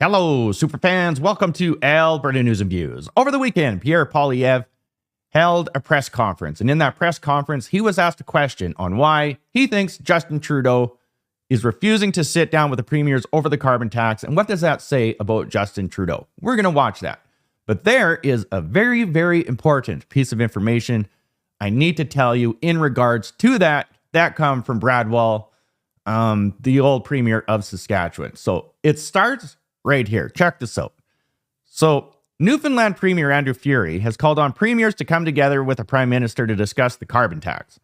Hello, superfans. Welcome to Alberta News and Views. Over the weekend, Pierre Poilievre held a press conference, and in that press conference, he was asked a question on why he thinks Justin Trudeau is refusing to sit down with the premiers over the carbon tax, and what does that say about Justin Trudeau? We're going to watch that. But there is a very, very important piece of information I need to tell you in regards to that. That come from Brad Wall, the old premier of Saskatchewan. So it starts right here. Check this out. So Newfoundland Premier Andrew Furey has called on premiers to come together with the Prime Minister to discuss the carbon tax.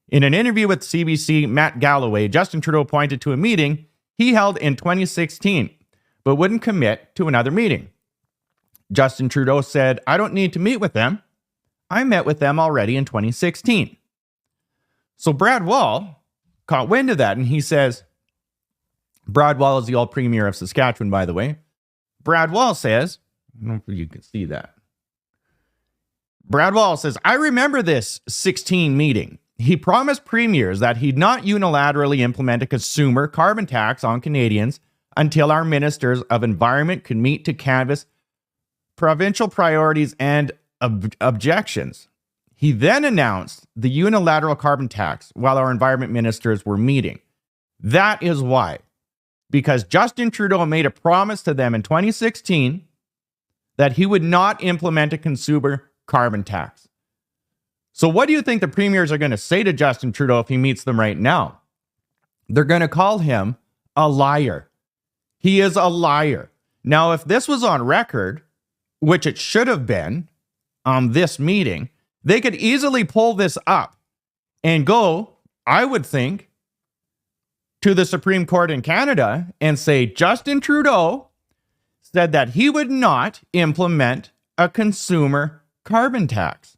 In an interview with CBC Matt Galloway, Justin Trudeau pointed to a meeting he held in 2016, but wouldn't commit to another meeting. Justin Trudeau said, "I don't need to meet with them. I met with them already in 2016. So Brad Wall caught wind of that, and he says, Brad Wall is the old premier of Saskatchewan, by the way. Brad Wall says, I don't know if you can see that. Brad Wall says, I remember this 16 meeting. He promised premiers that he'd not unilaterally implement a consumer carbon tax on Canadians until our ministers of environment could meet to canvass provincial priorities and objections. He then announced the unilateral carbon tax while our environment ministers were meeting. That is why. Because Justin Trudeau made a promise to them in 2016 that he would not implement a consumer carbon tax. So what do you think the premiers are going to say to Justin Trudeau if he meets them right now? They're going to call him a liar. He is a liar. Now, if this was on record, which it should have been on this meeting, they could easily pull this up and go, I would think, to the Supreme Court in Canada and say Justin Trudeau said that he would not implement a consumer carbon tax.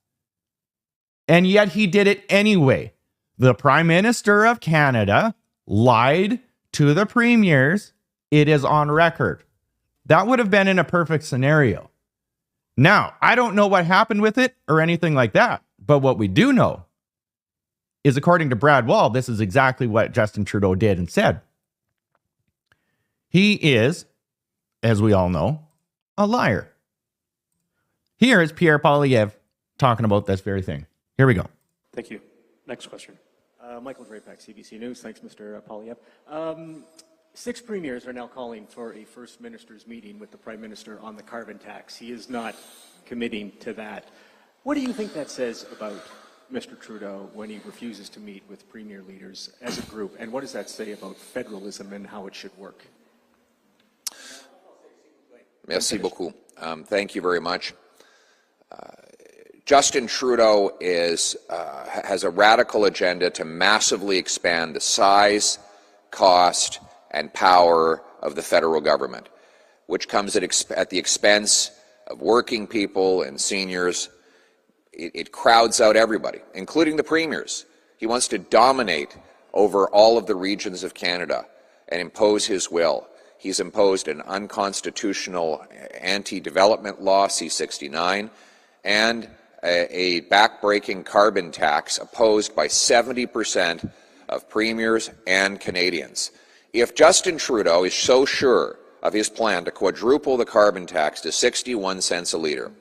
And yet he did it anyway. The Prime Minister of Canada lied to the premiers. It is on record. That would have been in a perfect scenario. Now, I don't know what happened with it or anything like that, but what we do know is, according to Brad Wall, this is exactly what Justin Trudeau did and said. He is, as we all know, a liar. Here is Pierre Poilievre talking about this very thing. Here we go. Thank you. Next question. Michael Drapac, CBC News. Thanks, Mr. Poilievre. 6 premiers are now calling for a First Minister's meeting with the Prime Minister on the carbon tax. He is not committing to that. What do you think that says about Mr. Trudeau when he refuses to meet with premier leaders as a group? And what does that say about federalism and how it should work? Merci beaucoup. Thank you very much. Justin Trudeau has a radical agenda to massively expand the size, cost, and power of the federal government, which comes at the expense of working people and seniors. It crowds out everybody, including the premiers. He wants to dominate over all of the regions of Canada and impose his will. He's imposed an unconstitutional anti-development law, C-69, and a back-breaking carbon tax opposed by 70% of premiers and Canadians. If Justin Trudeau is so sure of his plan to quadruple the carbon tax to 61 cents a litre,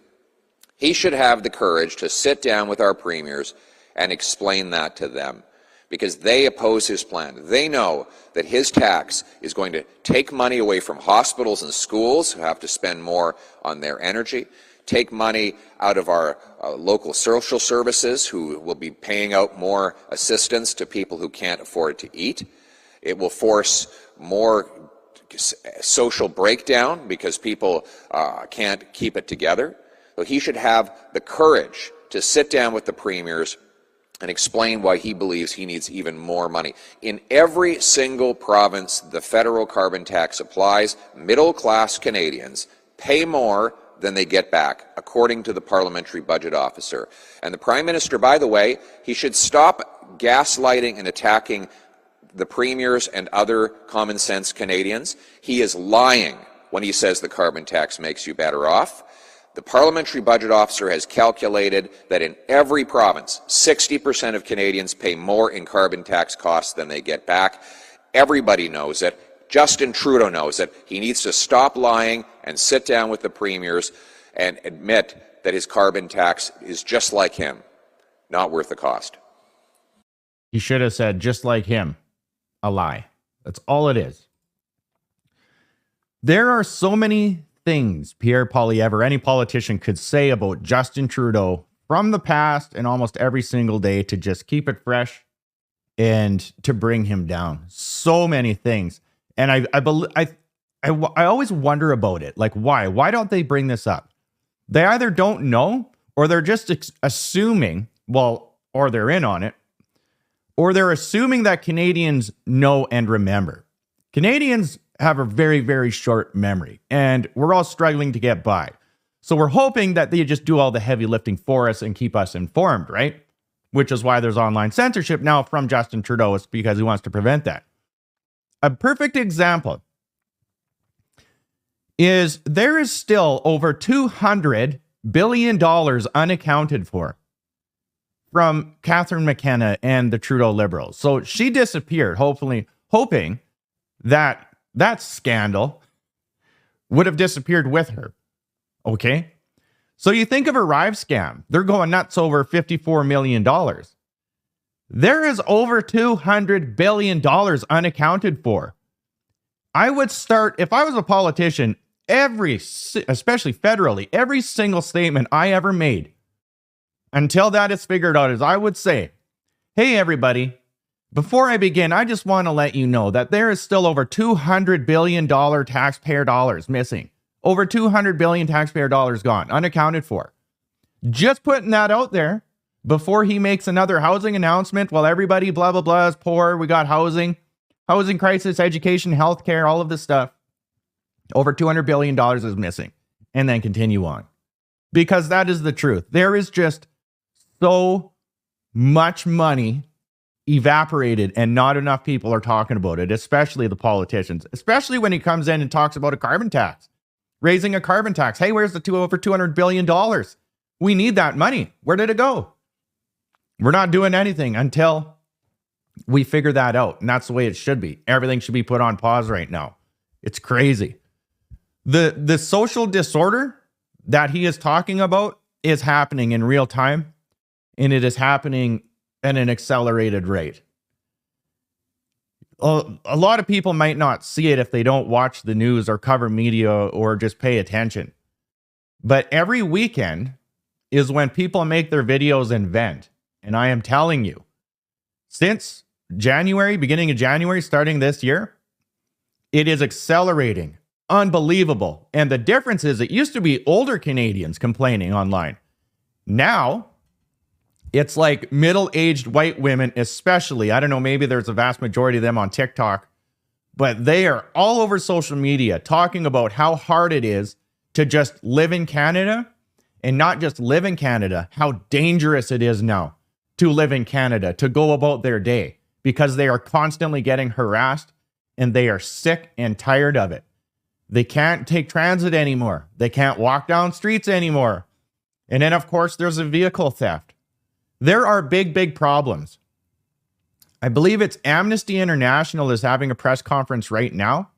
he should have the courage to sit down with our premiers and explain that to them, because they oppose his plan. They know that his tax is going to take money away from hospitals and schools, who have to spend more on their energy, take money out of our local social services, who will be paying out more assistance to people who can't afford to eat. It will force more social breakdown because people can't keep it together. So he should have the courage to sit down with the premiers and explain why he believes he needs even more money. In every single province the federal carbon tax applies, middle-class Canadians pay more than they get back, according to the Parliamentary Budget Officer. And the Prime Minister, by the way, he should stop gaslighting and attacking the premiers and other common-sense Canadians. He is lying when he says the carbon tax makes you better off. The Parliamentary Budget Officer has calculated that in every province, 60% of Canadians pay more in carbon tax costs than they get back. Everybody knows it. Justin Trudeau knows it. He needs to stop lying and sit down with the premiers and admit that his carbon tax is just like him, not worth the cost. He should have said, just like him, a lie. That's all it is. There are so many things Pierre Poilievre, any politician, could say about Justin Trudeau from the past and almost every single day to just keep it fresh and to bring him down. So many things. And I always wonder about it. Like, why? Why don't they bring this up? They either don't know, or they're just assuming, well, or they're in on it, or they're assuming that Canadians know and remember. Canadians have a very, very short memory, and we're all struggling to get by. So we're hoping that they just do all the heavy lifting for us and keep us informed, right? Which is why there's online censorship now from Justin Trudeau. It's because he wants to prevent that. A perfect example is there is still over $200 billion unaccounted for from Catherine McKenna and the Trudeau Liberals. So she disappeared, hoping that that scandal would have disappeared with her. Okay? So you think of Arrive scam. They're going nuts over $54 million. There is over $200 billion unaccounted for. I would start, if I was a politician, especially federally, every single statement I ever made until that is figured out is I would say, hey, everybody, before I begin, I just want to let you know that there is still over $200 billion taxpayer dollars missing. Over $200 billion taxpayer dollars gone, unaccounted for. Just putting that out there before he makes another housing announcement. Well, everybody, blah, blah, blah, is poor. We got housing crisis, education, healthcare, all of this stuff. Over $200 billion is missing. And then continue on. Because that is the truth. There is just so much money evaporated and not enough people are talking about it, especially the politicians, especially when he comes in and talks about a carbon tax, raising a carbon tax. Hey, where's the over $200 billion? We need that money. Where did it go? We're not doing anything until we figure that out. And that's the way it should be. Everything should be put on pause right now. It's crazy. The social disorder that he is talking about is happening in real time, and it is happening at an accelerated rate. A lot of people might not see it if they don't watch the news or cover media or just pay attention. But every weekend is when people make their videos and vent. And I am telling you, since January, beginning of January, starting this year, it is accelerating. Unbelievable. And the difference is it used to be older Canadians complaining online. Now, it's like middle-aged white women, especially. I don't know, maybe there's a vast majority of them on TikTok, but they are all over social media talking about how hard it is to just live in Canada, and not just live in Canada, how dangerous it is now to live in Canada, to go about their day, because they are constantly getting harassed and they are sick and tired of it. They can't take transit anymore. They can't walk down streets anymore. And then, of course, there's a vehicle theft. There are big, big problems. I believe it's Amnesty International is having a press conference right now.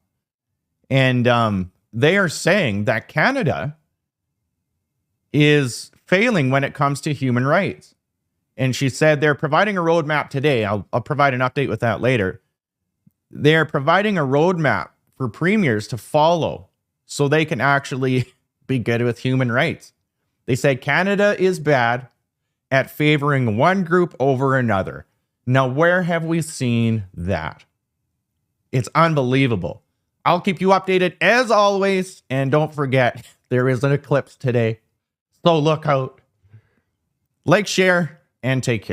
And they are saying that Canada is failing when it comes to human rights. And she said they're providing a roadmap today. I'll provide an update with that later. They're providing a roadmap for premiers to follow so they can actually be good with human rights. They said Canada is bad at favoring one group over another. Now, where have we seen that? It's unbelievable. I'll keep you updated as always. And don't forget, there is an eclipse today. So look out. Like, share, and take care.